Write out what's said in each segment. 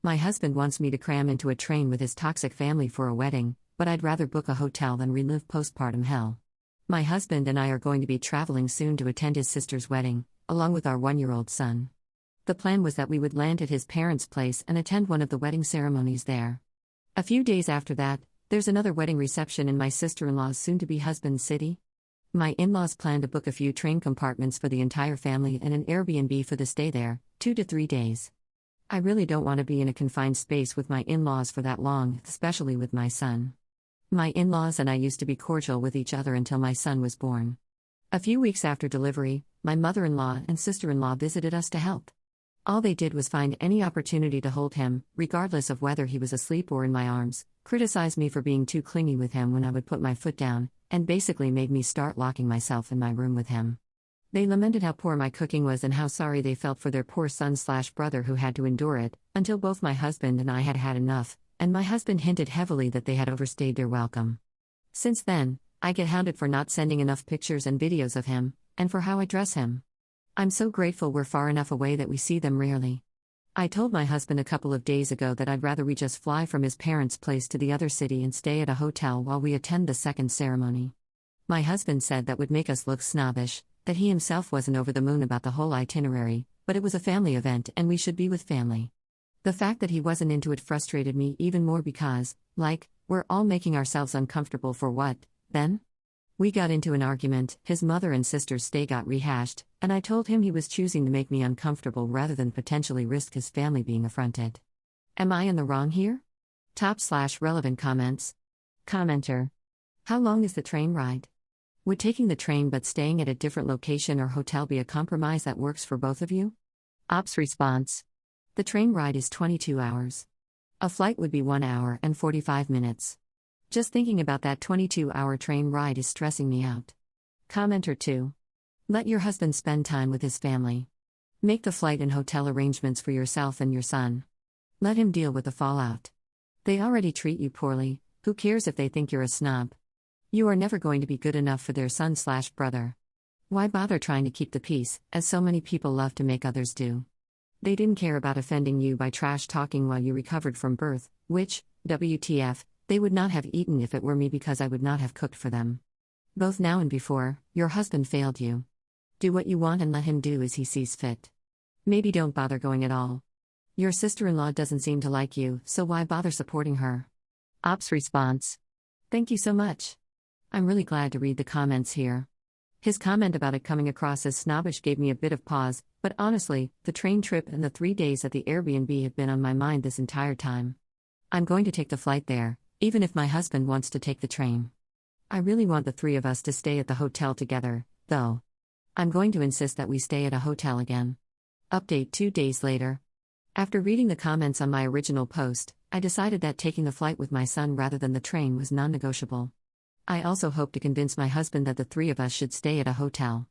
My husband wants me to cram into a train with his toxic family for a wedding, but I'd rather book a hotel than relive postpartum hell. My husband and I are going to be traveling soon to attend his sister's wedding, along with our 1-year-old son. The plan was that we would land at his parents' place and attend one of the wedding ceremonies there. A few days after that, there's another wedding reception in my sister-in-law's soon-to-be husband's city. My in-laws plan to book a few train compartments for the entire family and an Airbnb for the stay there, 2 to 3 days. I really don't want to be in a confined space with my in-laws for that long, especially with my son. My in-laws and I used to be cordial with each other until my son was born. A few weeks after delivery, my mother-in-law and sister-in-law visited us to help. All they did was find any opportunity to hold him, regardless of whether he was asleep or in my arms, criticize me for being too clingy with him when I would put my foot down, and basically made me start locking myself in my room with him. They lamented how poor my cooking was and how sorry they felt for their poor son/brother who had to endure it, until both my husband and I had had enough, and my husband hinted heavily that they had overstayed their welcome. Since then, I get hounded for not sending enough pictures and videos of him, and for how I dress him. I'm so grateful we're far enough away that we see them rarely. I told my husband a couple of days ago that I'd rather we just fly from his parents' place to the other city and stay at a hotel while we attend the second ceremony. My husband said that would make us look snobbish, that he himself wasn't over the moon about the whole itinerary, but it was a family event and we should be with family. The fact that he wasn't into it frustrated me even more because, we're all making ourselves uncomfortable for what, then? We got into an argument, his mother and sister's stay got rehashed, and I told him he was choosing to make me uncomfortable rather than potentially risk his family being affronted. Am I in the wrong here? /relevant comments. Commenter. How long is the train ride? Would taking the train but staying at a different location or hotel be a compromise that works for both of you? Ops response. The train ride is 22 hours. A flight would be 1 hour and 45 minutes. Just thinking about that 22-hour train ride is stressing me out. Commenter 2. Let your husband spend time with his family. Make the flight and hotel arrangements for yourself and your son. Let him deal with the fallout. They already treat you poorly, who cares if they think you're a snob? You are never going to be good enough for their son/brother. Why bother trying to keep the peace, as so many people love to make others do? They didn't care about offending you by trash-talking while you recovered from birth, which, WTF, they would not have eaten if it were me because I would not have cooked for them. Both now and before, your husband failed you. Do what you want and let him do as he sees fit. Maybe don't bother going at all. Your sister-in-law doesn't seem to like you, so why bother supporting her? Ops response. Thank you so much. I'm really glad to read the comments here. His comment about it coming across as snobbish gave me a bit of pause, but honestly, the train trip and the 3 days at the Airbnb have been on my mind this entire time. I'm going to take the flight there, even if my husband wants to take the train. I really want the 3 of us to stay at the hotel together, though. I'm going to insist that we stay at a hotel again. Update 2 days later. After reading the comments on my original post, I decided that taking the flight with my son rather than the train was non-negotiable. I also hope to convince my husband that the 3 of us should stay at a hotel.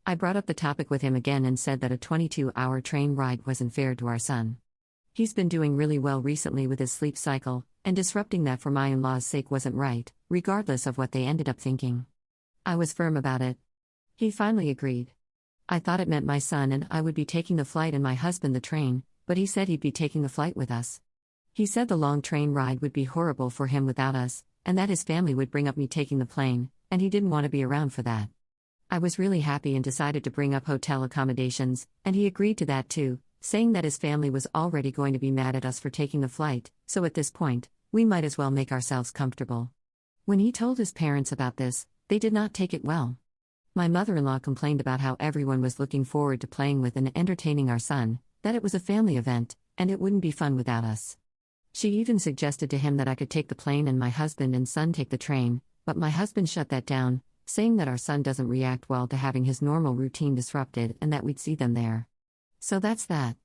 I brought up the topic with him again and said that a 22-hour train ride wasn't fair to our son. He's been doing really well recently with his sleep cycle, and disrupting that for my in-laws' sake wasn't right, regardless of what they ended up thinking. I was firm about it. He finally agreed. I thought it meant my son and I would be taking the flight and my husband the train, but he said he'd be taking the flight with us. He said the long train ride would be horrible for him without us, and that his family would bring up me taking the plane, and he didn't want to be around for that. I was really happy and decided to bring up hotel accommodations, and he agreed to that too, saying that his family was already going to be mad at us for taking the flight, so at this point, we might as well make ourselves comfortable. When he told his parents about this, they did not take it well. My mother-in-law complained about how everyone was looking forward to playing with and entertaining our son, that it was a family event, and it wouldn't be fun without us. She even suggested to him that I could take the plane and my husband and son take the train, but my husband shut that down, saying that our son doesn't react well to having his normal routine disrupted and that we'd see them there. So that's that.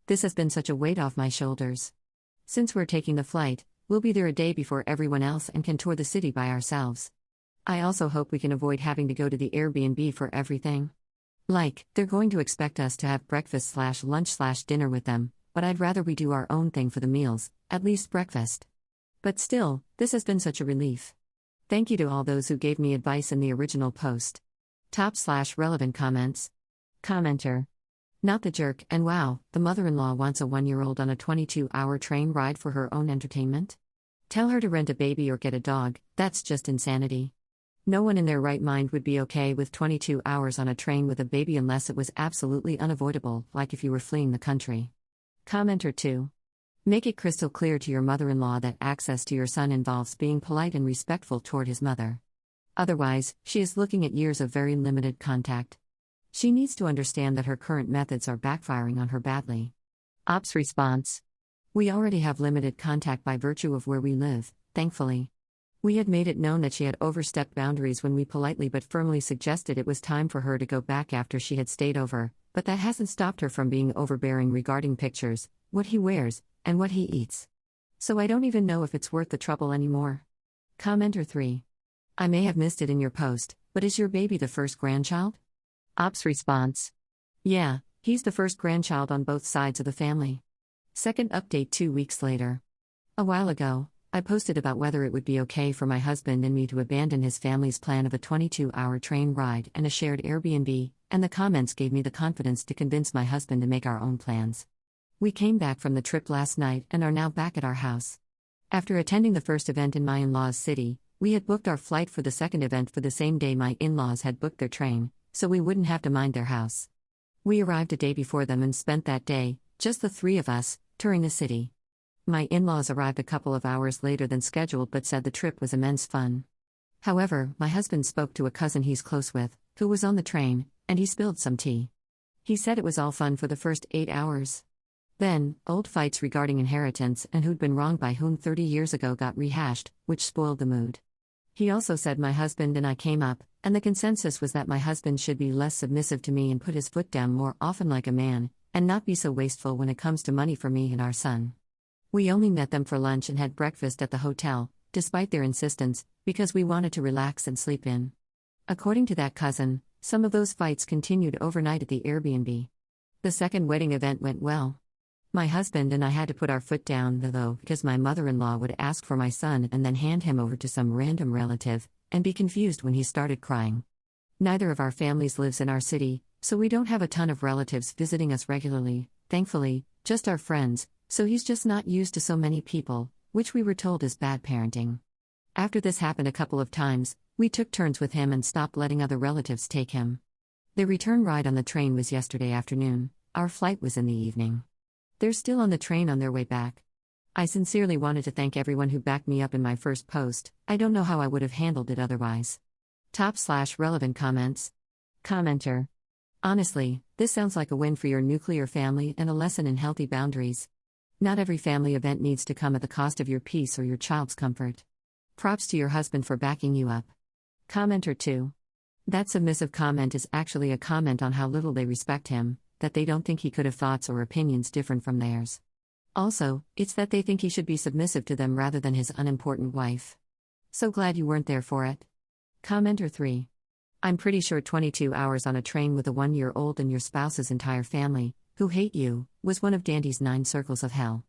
This has been such a weight off my shoulders. Since we're taking the flight, we'll be there a day before everyone else and can tour the city by ourselves. I also hope we can avoid having to go to the Airbnb for everything. They're going to expect us to have breakfast/lunch/dinner with them, but I'd rather we do our own thing for the meals, at least breakfast. But still, this has been such a relief. Thank you to all those who gave me advice in the original post. /relevant comments. Commenter. Not the jerk, and wow, the mother-in-law wants a 1-year-old on a 22-hour train ride for her own entertainment? Tell her to rent a baby or get a dog, that's just insanity. No one in their right mind would be okay with 22 hours on a train with a baby unless it was absolutely unavoidable, like if you were fleeing the country. Commenter 2. Make it crystal clear to your mother-in-law that access to your son involves being polite and respectful toward his mother. Otherwise, she is looking at years of very limited contact. She needs to understand that her current methods are backfiring on her badly. Ops response. We already have limited contact by virtue of where we live, thankfully. We had made it known that she had overstepped boundaries when we politely but firmly suggested it was time for her to go back after she had stayed over, but that hasn't stopped her from being overbearing regarding pictures, what he wears, and what he eats. So I don't even know if it's worth the trouble anymore. Commenter 3. I may have missed it in your post, but is your baby the first grandchild? Ops response. Yeah, he's the first grandchild on both sides of the family. Second update 2 weeks later. A while ago, I posted about whether it would be okay for my husband and me to abandon his family's plan of a 22-hour train ride and a shared Airbnb, and the comments gave me the confidence to convince my husband to make our own plans. We came back from the trip last night and are now back at our house. After attending the first event in my in-laws' city, we had booked our flight for the second event for the same day my in-laws had booked their train, so we wouldn't have to mind their house. We arrived a day before them and spent that day, just the three of us, touring the city. My in-laws arrived a couple of hours later than scheduled but said the trip was immense fun. However, my husband spoke to a cousin he's close with, who was on the train, and he spilled some tea. He said it was all fun for the first 8 hours. Then, old fights regarding inheritance and who'd been wronged by whom 30 years ago got rehashed, which spoiled the mood. He also said my husband and I came up, and the consensus was that my husband should be less submissive to me and put his foot down more often like a man, and not be so wasteful when it comes to money for me and our son. We only met them for lunch and had breakfast at the hotel, despite their insistence, because we wanted to relax and sleep in. According to that cousin, some of those fights continued overnight at the Airbnb. The second wedding event went well. My husband and I had to put our foot down, though, because my mother-in-law would ask for my son and then hand him over to some random relative, and be confused when he started crying. Neither of our families lives in our city, so we don't have a ton of relatives visiting us regularly, thankfully, just our friends, so he's just not used to so many people, which we were told is bad parenting. After this happened a couple of times, we took turns with him and stopped letting other relatives take him. The return ride on the train was yesterday afternoon, our flight was in the evening. They're still on the train on their way back. I sincerely wanted to thank everyone who backed me up in my first post. I don't know how I would have handled it otherwise. Top/relevant comments. Commenter. Honestly, this sounds like a win for your nuclear family and a lesson in healthy boundaries. Not every family event needs to come at the cost of your peace or your child's comfort. Props to your husband for backing you up. Commenter 2. That submissive comment is actually a comment on how little they respect him, that they don't think he could have thoughts or opinions different from theirs. Also, it's that they think he should be submissive to them rather than his unimportant wife. So glad you weren't there for it. Commenter 3. I'm pretty sure 22 hours on a train with a 1-year-old and your spouse's entire family, who hate you, was one of Dandy's 9 circles of hell.